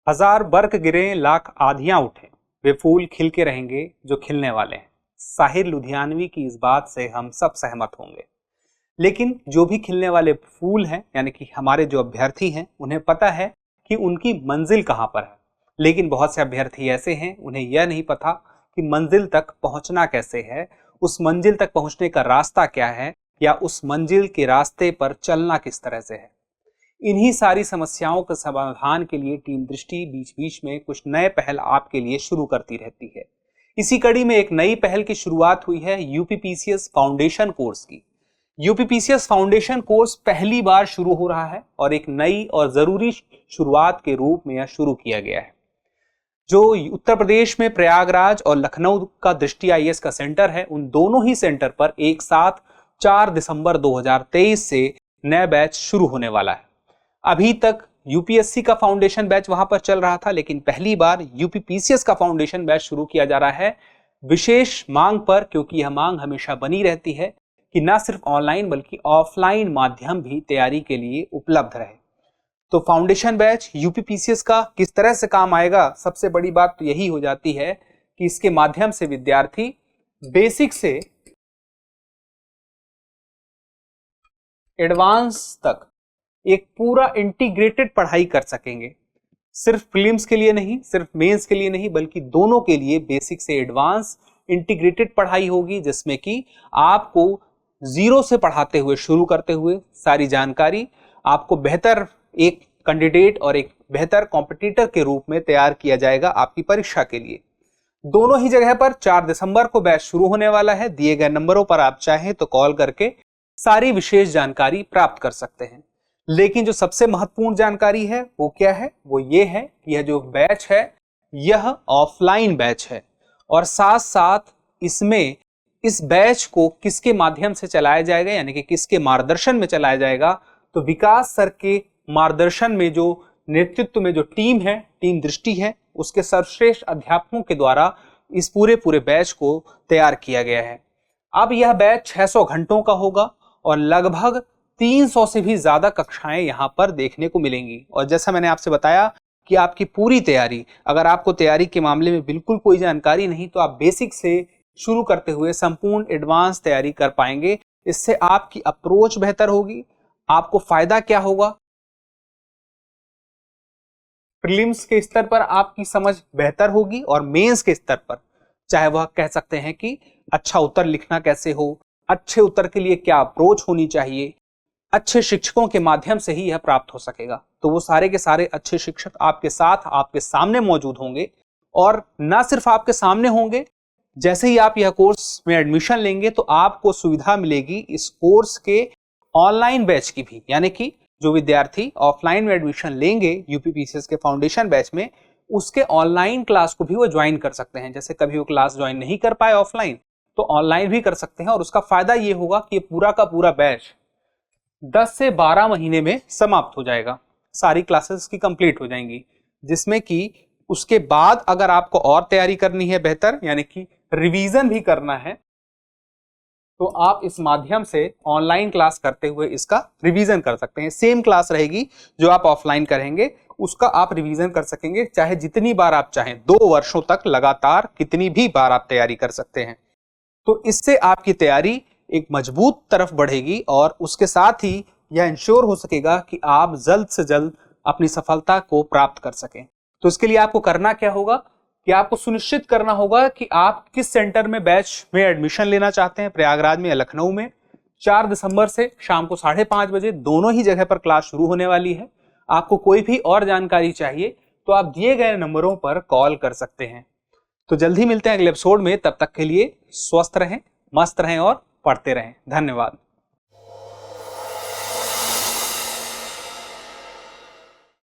हजार बर्क गिरे लाख आधियां उठे, वे फूल खिल के रहेंगे जो खिलने वाले हैं। साहिर लुधियानवी की इस बात से हम सब सहमत होंगे। लेकिन जो भी खिलने वाले फूल हैं, यानी कि हमारे जो अभ्यर्थी हैं, उन्हें पता है कि उनकी मंजिल कहाँ पर है। लेकिन बहुत से अभ्यर्थी ऐसे हैं, उन्हें यह नहीं पता कि मंजिल तक पहुंचना कैसे है, उस मंजिल तक पहुंचने का रास्ता क्या है, या उस मंजिल के रास्ते पर चलना किस तरह से है। इन्हीं सारी समस्याओं के समाधान के लिए टीम दृष्टि बीच बीच में कुछ नए पहल आपके लिए शुरू करती रहती है। इसी कड़ी में एक नई पहल की शुरुआत हुई है यूपीपीसीएस फाउंडेशन कोर्स की। यूपीपीसीएस फाउंडेशन कोर्स पहली बार शुरू हो रहा है और एक नई और जरूरी शुरुआत के रूप में यह शुरू किया गया है। जो उत्तर प्रदेश में प्रयागराज और लखनऊ का दृष्टि आईएएस का सेंटर है, उन दोनों ही सेंटर पर एक साथ 4 दिसंबर 2023 से नया बैच शुरू होने वाला है। अभी तक यूपीएससी का फाउंडेशन बैच वहां पर चल रहा था, लेकिन पहली बार यूपीपीसीएस का फाउंडेशन बैच शुरू किया जा रहा है विशेष मांग पर, क्योंकि यह मांग हमेशा बनी रहती है कि न सिर्फ ऑनलाइन बल्कि ऑफलाइन माध्यम भी तैयारी के लिए उपलब्ध रहे। तो फाउंडेशन बैच यूपीपीसीएस का किस तरह से काम आएगा, सबसे बड़ी बात तो यही हो जाती है कि इसके माध्यम से विद्यार्थी बेसिक से एडवांस तक एक पूरा इंटीग्रेटेड पढ़ाई कर सकेंगे। सिर्फ प्रीलिम्स के लिए नहीं, सिर्फ मेंस के लिए नहीं, बल्कि दोनों के लिए बेसिक से एडवांस इंटीग्रेटेड पढ़ाई होगी, जिसमें कि आपको जीरो से पढ़ाते हुए, शुरू करते हुए सारी जानकारी आपको बेहतर एक कैंडिडेट और एक बेहतर कॉम्पिटिटर के रूप में तैयार किया जाएगा आपकी परीक्षा के लिए। दोनों ही जगह पर 4 दिसंबर को बैच शुरू होने वाला है। दिए गए नंबरों पर आप चाहें तो कॉल करके सारी विशेष जानकारी प्राप्त कर सकते हैं। लेकिन जो सबसे महत्वपूर्ण जानकारी है वो क्या है, वो ये है कि यह जो बैच है यह ऑफलाइन बैच है और साथ साथ इसमें इस बैच को किसके माध्यम से चलाया जाएगा, यानी कि किसके मार्गदर्शन में चलाया जाएगा। तो विकास सर के मार्गदर्शन में जो नेतृत्व में जो टीम है, टीम दृष्टि है, उसके सर्वश्रेष्ठ अध्यापकों के द्वारा इस पूरे बैच को तैयार किया गया है। अब यह बैच 600 घंटों का होगा और लगभग 300 से भी ज्यादा कक्षाएं यहां पर देखने को मिलेंगी। और जैसा मैंने आपसे बताया कि आपकी पूरी तैयारी, अगर आपको तैयारी के मामले में बिल्कुल कोई जानकारी नहीं, तो आप बेसिक से शुरू करते हुए संपूर्ण एडवांस तैयारी कर पाएंगे। इससे आपकी अप्रोच बेहतर होगी। आपको फायदा क्या होगा, प्रीलिम्स के स्तर पर आपकी समझ बेहतर होगी और मेंस के स्तर पर, चाहे वह कह सकते हैं कि अच्छा उत्तर लिखना कैसे हो, अच्छे उत्तर के लिए क्या अप्रोच होनी चाहिए, अच्छे शिक्षकों के माध्यम से ही यह प्राप्त हो सकेगा। तो वो सारे के सारे अच्छे शिक्षक आपके साथ, आपके सामने मौजूद होंगे। और ना सिर्फ आपके सामने होंगे, जैसे ही आप यह कोर्स में एडमिशन लेंगे तो आपको सुविधा मिलेगी इस कोर्स के ऑनलाइन बैच की भी, यानी कि जो विद्यार्थी ऑफलाइन में एडमिशन लेंगे यूपीपीसीएस के फाउंडेशन बैच में, उसके ऑनलाइन क्लास को भी वो ज्वाइन कर सकते हैं। जैसे कभी वो क्लास ज्वाइन नहीं कर पाए ऑफलाइन, तो ऑनलाइन भी कर सकते हैं। और उसका फायदा ये होगा कि पूरा का पूरा बैच 10 से 12 महीने में समाप्त हो जाएगा, सारी क्लासेस की कंप्लीट हो जाएंगी। जिसमें कि उसके बाद अगर आपको और तैयारी करनी है बेहतर, यानी कि रिवीजन भी करना है, तो आप इस माध्यम से ऑनलाइन क्लास करते हुए इसका रिवीजन कर सकते हैं। सेम क्लास रहेगी जो आप ऑफलाइन करेंगे, उसका आप रिवीजन कर सकेंगे, चाहे जितनी बार आप चाहें, 2 वर्षों तक लगातार कितनी भी बार आप तैयारी कर सकते हैं। तो इससे आपकी तैयारी एक मजबूत तरफ बढ़ेगी और उसके साथ ही यह इंश्योर हो सकेगा कि आप जल्द से जल्द अपनी सफलता को प्राप्त कर सकें। तो इसके लिए आपको करना क्या होगा कि आपको सुनिश्चित करना होगा कि आप किस सेंटर में बैच में एडमिशन लेना चाहते हैं, प्रयागराज में या लखनऊ में। 4 दिसंबर से शाम को 5:30 बजे दोनों ही जगह पर क्लास शुरू होने वाली है। आपको कोई भी और जानकारी चाहिए तो आप दिए गए नंबरों पर कॉल कर सकते हैं। तो जल्द ही मिलते हैं अगले एपिसोड में। तब तक के लिए स्वस्थ रहें, मस्त रहें और पढ़ते रहें। धन्यवाद।